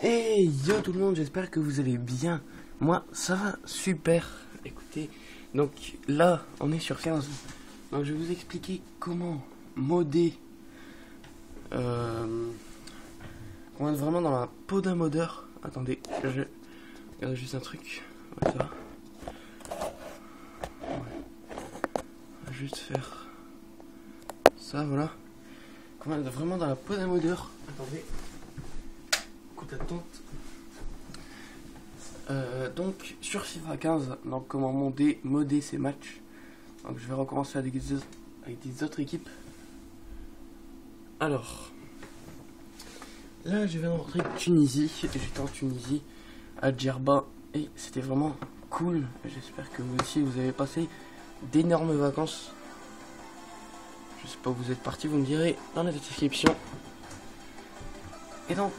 Hey yo tout le monde, j'espère que vous allez bien. Moi ça va super. Écoutez, donc là on est sur 15. Donc je vais vous expliquer comment modder, comment être vraiment dans la peau d'un modeur. Attendez, je regarde juste un truc. Ouais, ça va. Ouais. On va juste faire ça, voilà. Comment être vraiment dans la peau d'un modeur. Attendez. Attente. Donc sur FIFA 15, donc comment modder ces matchs. Donc je vais recommencer avec des autres équipes. Alors là je viens de rentrer de Tunisie. J'étais en Tunisie à Djerba et c'était vraiment cool. J'espère que vous aussi vous avez passé d'énormes vacances. Je sais pas où vous êtes partis, vous me direz dans la description. Et donc,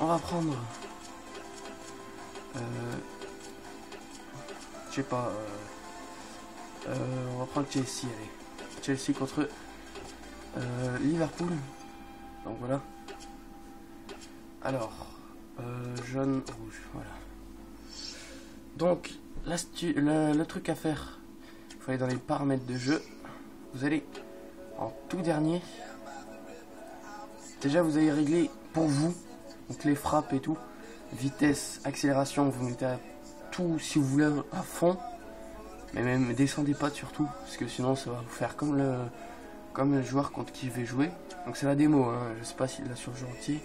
on va prendre, je sais pas, on va prendre Chelsea, allez. Chelsea contre Liverpool. Donc voilà. Alors, jaune, rouge, voilà. Donc, le truc à faire, il faut aller dans les paramètres de jeu. Vous allez en tout dernier. Déjà, vous allez régler pour vous, donc les frappes et tout, vitesse, accélération, vous mettez à tout si vous voulez à fond, mais même descendez pas surtout, parce que sinon ça va vous faire comme le joueur contre qui je vais jouer. Donc c'est la démo, hein, je sais pas s'il l'a sur le jeu entier.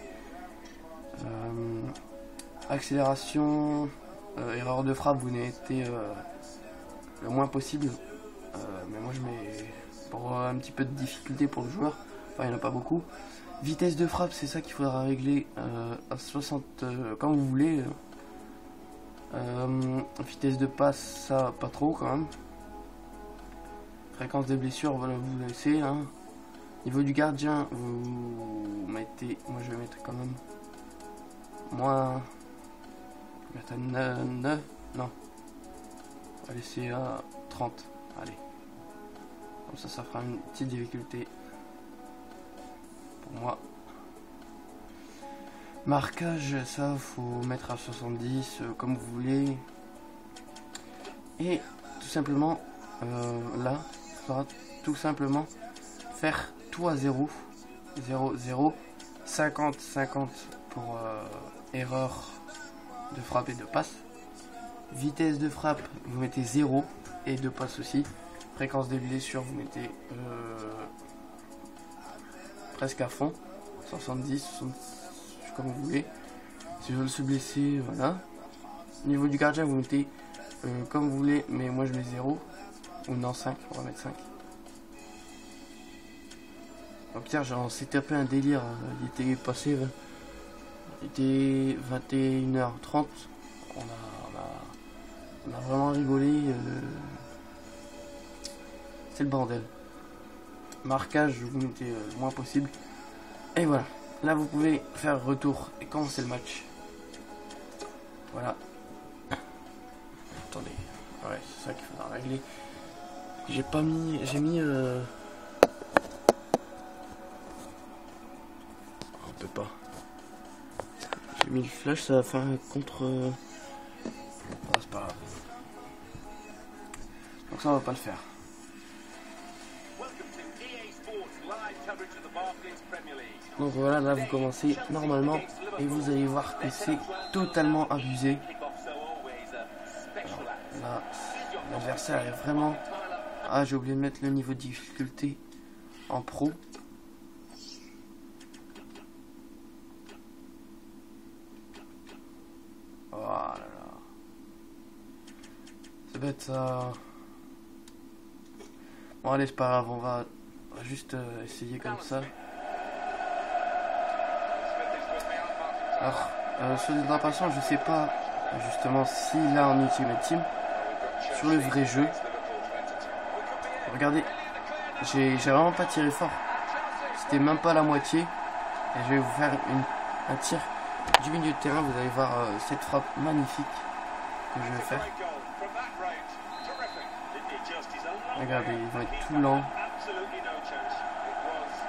Accélération, erreur de frappe, vous mettez le moins possible, mais moi je mets pour un petit peu de difficulté pour le joueur, enfin il n'y en a pas beaucoup. Vitesse de frappe, c'est ça qu'il faudra régler à 60 quand vous voulez. Vitesse de passe, ça pas trop quand même. Fréquence des blessures, voilà, vous laissez. Hein. Niveau du gardien, vous mettez. Moi je vais mettre quand même. Moins. Je vais mettre à 9. Non. On va laisser à 30. Allez. Comme ça fera une petite difficulté. Pour moi, marquage, ça faut mettre à 70 comme vous voulez, et tout simplement là il faudra tout simplement faire tout à 0 50 pour erreur de frappe et de passe. Vitesse de frappe vous mettez 0 et de passe aussi. Fréquence des blessures vous mettez presque à fond, 70, 70 comme vous voulez. Si je veux se blesser, voilà. Niveau du gardien, vous mettez comme vous voulez, mais moi je mets 0 ou non 5, on va mettre 5. Donc hier j'en s'était tapé un délire, il était passé, il était 21h30, on a vraiment rigolé, c'est le bordel. Marquage, vous mettez le moins possible. Et voilà. Là, vous pouvez faire retour et commencer le match. Voilà. Attendez. Ouais, c'est ça qu'il faudra régler. J'ai pas mis... J'ai mis... On peut pas. J'ai mis le flash, ça va faire un contre... Ah, c'est pas grave. Donc ça, on va pas le faire. Donc voilà, là vous commencez normalement et vous allez voir que c'est totalement abusé. Alors, là, l'adversaire est vraiment... Ah, j'ai oublié de mettre le niveau de difficulté en pro. Oh là là. C'est bête ça. Bon allez, c'est pas grave, on va juste essayer comme ça. Alors, sur les passants, je sais pas justement si là en Ultimate Team, sur le vrai jeu, regardez, j'ai vraiment pas tiré fort, c'était même pas la moitié, et je vais vous faire un tir du milieu de terrain, vous allez voir cette frappe magnifique que je vais faire. Regardez, il va être tout lent,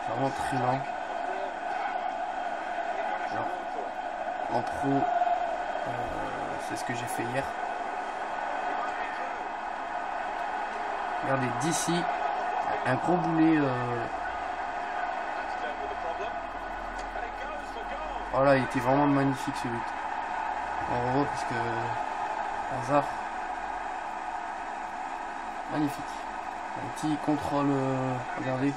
vraiment très lent. Alors, en pro, c'est ce que j'ai fait hier. Regardez, d'ici, un gros boulet. Voilà, il était vraiment magnifique ce but. On revoit parce que hasard. Magnifique. Un petit contrôle, regardez.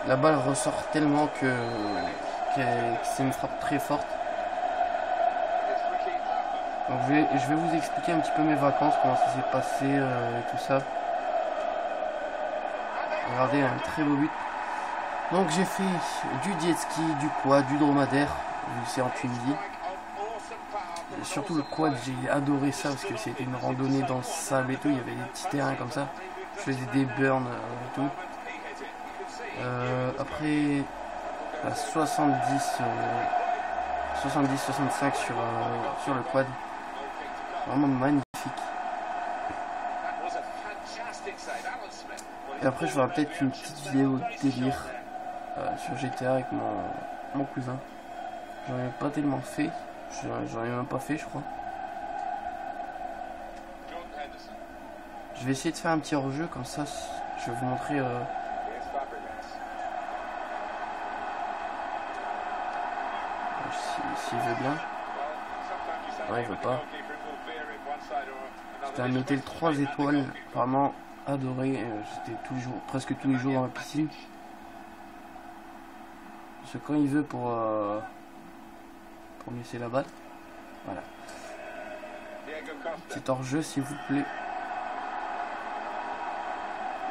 La balle ressort tellement que c'est une frappe très forte. Donc je vais vous expliquer un petit peu mes vacances, comment ça s'est passé et tout ça. Regardez, un très beau but. Donc j'ai fait du jet ski, du quad, du dromadaire, vu que c'est en Tunisie. Et surtout le quad, j'ai adoré ça parce que c'était une randonnée dans le sable et tout, il y avait des petits terrains comme ça. Je faisais des burns et tout. Après la 70-65 sur le quad, vraiment magnifique. Et après je ferai peut-être une petite vidéo délire sur GTA avec mon cousin. J'en ai pas tellement fait, j'en ai même pas fait je crois. Je vais essayer de faire un petit hors-jeu comme ça, je vais vous montrer s'il veut bien. Non, il veut pas. J'étais à noter le 3 étoiles, vraiment adoré. J'étais presque tous les jours dans la piscine. Parce que quand il veut pour me laisser la balle. Voilà. Petit hors-jeu s'il vous plaît.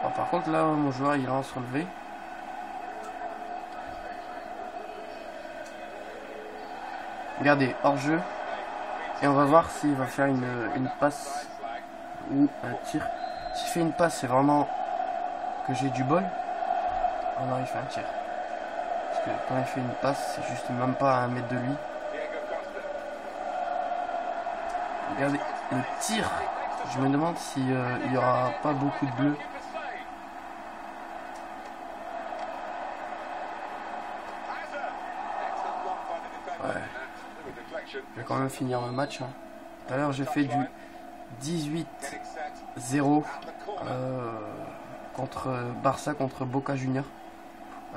Bon, par contre là mon joueur il lance relevé. Regardez, hors-jeu. Et on va voir s'il va faire une passe ou un tir. S'il fait une passe, c'est vraiment que j'ai du bol. Oh non, il fait un tir. Parce que quand il fait une passe, c'est juste même pas à 1 mètre de lui. Regardez, le tir. Je me demande s'il n'y aura pas beaucoup de bleu. Ouais. Je vais quand même finir le match. Hein. Tout à l'heure j'ai fait du 18-0 contre Barça contre Boca Juniors.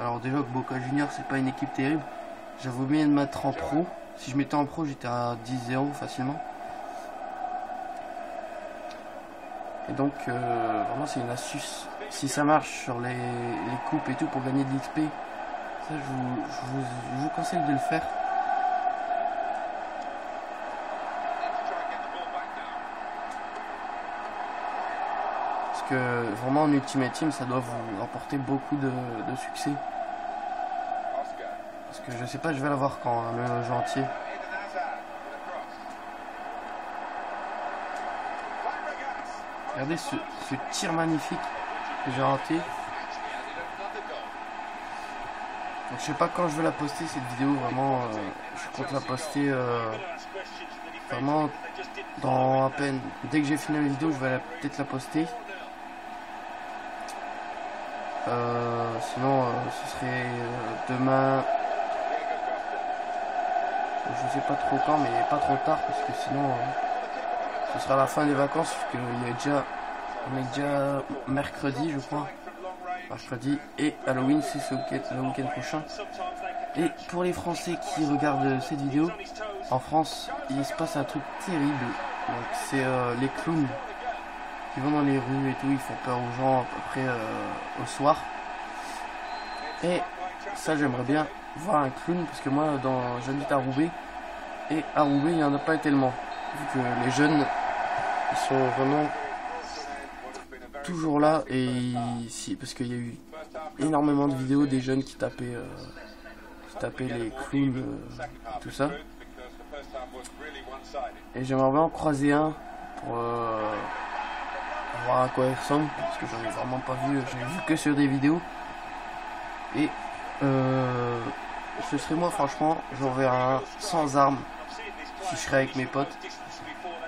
Alors déjà que Boca Juniors c'est pas une équipe terrible. J'avais oublié de mettre en pro. Si je mettais en pro j'étais à 10-0 facilement. Et donc vraiment c'est une astuce. Si ça marche sur les coupes et tout pour gagner de l'XP, ça je vous conseille de le faire. Que vraiment en Ultimate Team ça doit vous rapporter beaucoup de succès, parce que je sais pas, je vais l'avoir quand le jeu entier. Regardez ce tir magnifique que j'ai raté. Donc, je sais pas quand je vais la poster cette vidéo, vraiment je compte la poster vraiment dans à peine, dès que j'ai fini la vidéo je vais peut-être la poster. Sinon ce serait demain, je sais pas trop quand, mais pas trop tard parce que sinon ce sera la fin des vacances, parce qu'on est déjà mercredi je crois, mercredi, et Halloween c'est le week-end prochain. Et pour les Français qui regardent cette vidéo, en France il se passe un truc terrible. Donc c'est les clowns qui vont dans les rues et tout, ils font peur aux gens à peu près au soir. Et ça j'aimerais bien voir un clown, parce que moi j'habite à Roubaix, et à Roubaix il n'y en a pas tellement, vu que les jeunes ils sont vraiment toujours là, et parce qu'il y a eu énormément de vidéos des jeunes qui tapaient les clowns, tout ça. Et j'aimerais bien en croiser un pour voir à quoi il ressemble, parce que j'en ai vraiment pas vu, j'en ai vu que sur des vidéos. Et ce serait moi, franchement, j'en verrais un sans armes, si je serais avec mes potes,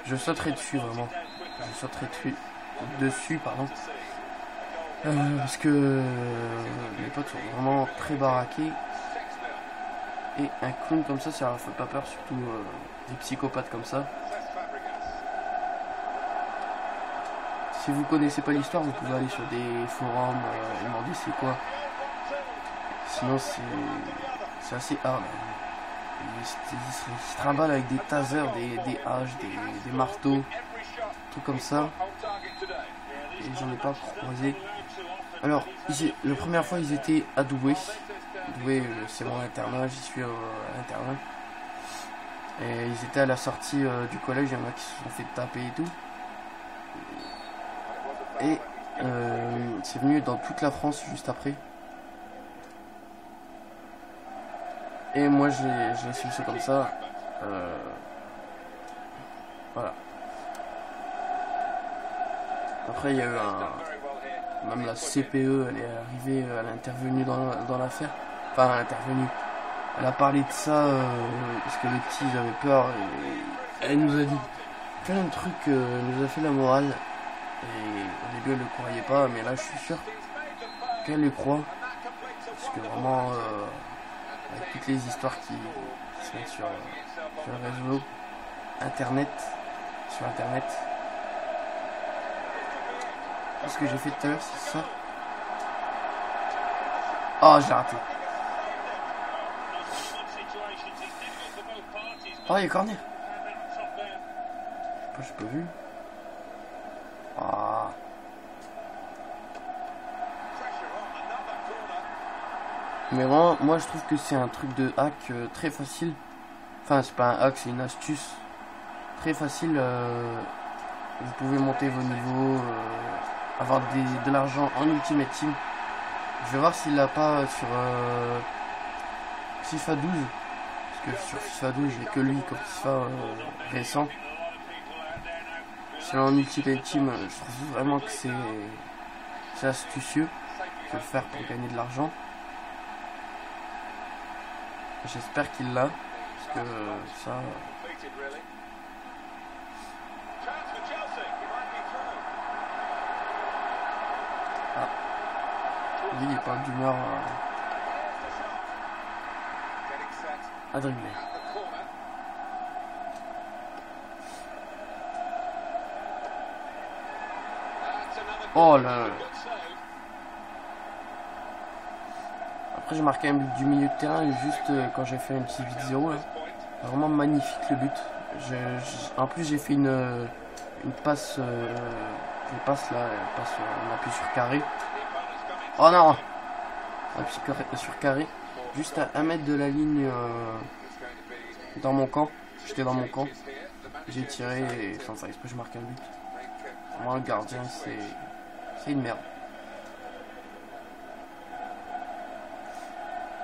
je sauterais dessus vraiment. je sauterai dessus, pardon. Parce que mes potes sont vraiment très baraqués. Et un clown comme ça leur fait pas peur, surtout des psychopathes comme ça. Si vous connaissez pas l'histoire, vous pouvez aller sur des forums et demander c'est quoi. Sinon c'est assez hard. Ils se trimballent avec des tasers, des haches, des marteaux, trucs comme ça. Et j'en ai pas croisé. Alors, la première fois ils étaient à Douai. Douai, c'est mon internat, j'y suis à l'internat. Et ils étaient à la sortie du collège, il y en a qui se sont fait taper et tout. Et c'est venu dans toute la France juste après. Et moi j'ai su ça comme ça. Voilà. Après il y a eu même la CPE, elle est arrivée, elle est intervenue dans l'affaire. Enfin, elle est intervenue. Elle a parlé de ça parce que les petits ils avaient peur. Et elle nous a dit plein de trucs, elle nous a fait la morale. Et au début elle ne le croyait pas, mais là je suis sûr qu'elle le croit. Parce que vraiment, avec toutes les histoires qui se mettent sur le réseau, sur internet. Ce que j'ai fait tout à l'heure, c'est ça. Oh, j'ai raté. Oh, il y a corner. Je sais pas vu. Ah. Mais vraiment, moi je trouve que c'est un truc de hack très facile. Enfin, c'est pas un hack, c'est une astuce très facile. Vous pouvez monter vos niveaux, avoir de l'argent en Ultimate Team. Je vais voir s'il l'a pas sur FIFA 12. Parce que sur FIFA 12, j'ai que lui comme FIFA récent. Sinon en Ultimate Team, je trouve vraiment que c'est astucieux de le faire pour gagner de l'argent. J'espère qu'il l'a, parce que ça... Ah. Lui, il n'est pas d'humeur à dribbler. Oh là là. Après j'ai marqué un but du milieu de terrain juste quand j'ai fait un petit 8-0 là. Vraiment magnifique le but. En plus j'ai fait une passe, une passe là, on appuie sur carré. Oh non, on appuie sur carré, juste à 1 mètre de la ligne dans mon camp. J'étais dans mon camp, j'ai tiré et sans faire exprès je marque un but. Moi le gardien c'est une merde.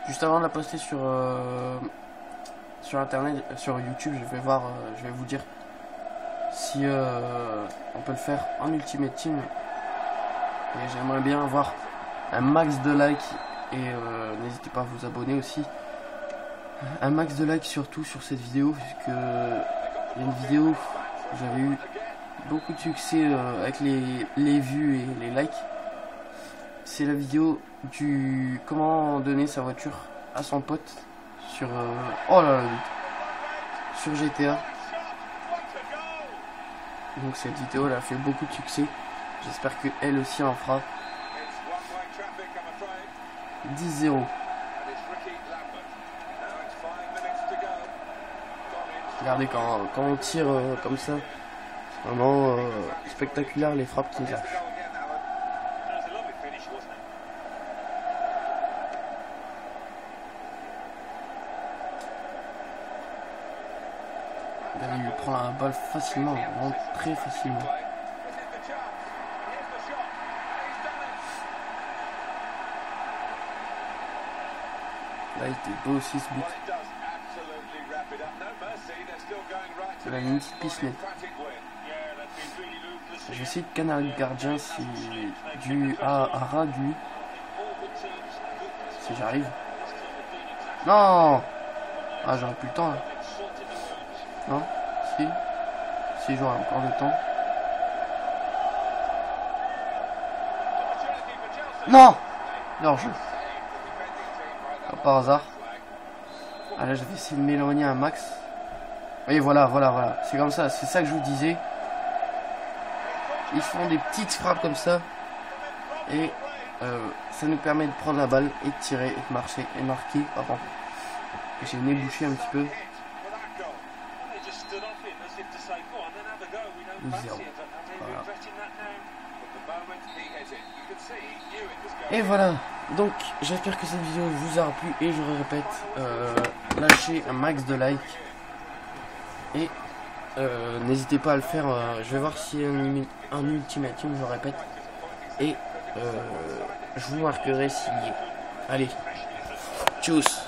Juste avant de la poster sur internet, sur YouTube, je vais vous dire si on peut le faire en Ultimate Team. Et j'aimerais bien avoir un max de likes et n'hésitez pas à vous abonner aussi. Un max de likes surtout sur cette vidéo, puisque il y a une vidéo où j'avais eu beaucoup de succès avec les vues et les likes. C'est la vidéo du comment donner sa voiture à son pote sur oh là là, sur GTA. Donc cette vidéo elle a fait beaucoup de succès. J'espère que elle aussi en fera. 10-0. Regardez quand on tire comme ça, vraiment spectaculaire les frappes qu'il lâche. Il lui prend la balle facilement, vraiment très facilement. Là il était beau aussi ce but. C'est une petite piste nette. Je vais essayer de canard gardien si du à ras du. Si j'arrive. Non. Ah j'aurais plus le temps là. Non. Si j'aurai encore le temps. Non. Non, je... Pas par hasard. Ah là, j'avais essayé de m'éloigner un max. Et voilà, voilà. C'est comme ça, c'est ça que je vous disais. Ils font des petites frappes comme ça. Et ça nous permet de prendre la balle et de tirer et de marcher et marquer. Pardon. J'ai le nez bouché un petit peu. 0. Voilà. Et voilà, donc j'espère que cette vidéo vous aura plu et je répète, lâchez un max de likes et n'hésitez pas à le faire, je vais voir si un ultimatum, je répète, et je vous marquerai s'il y est. Allez, tchuss.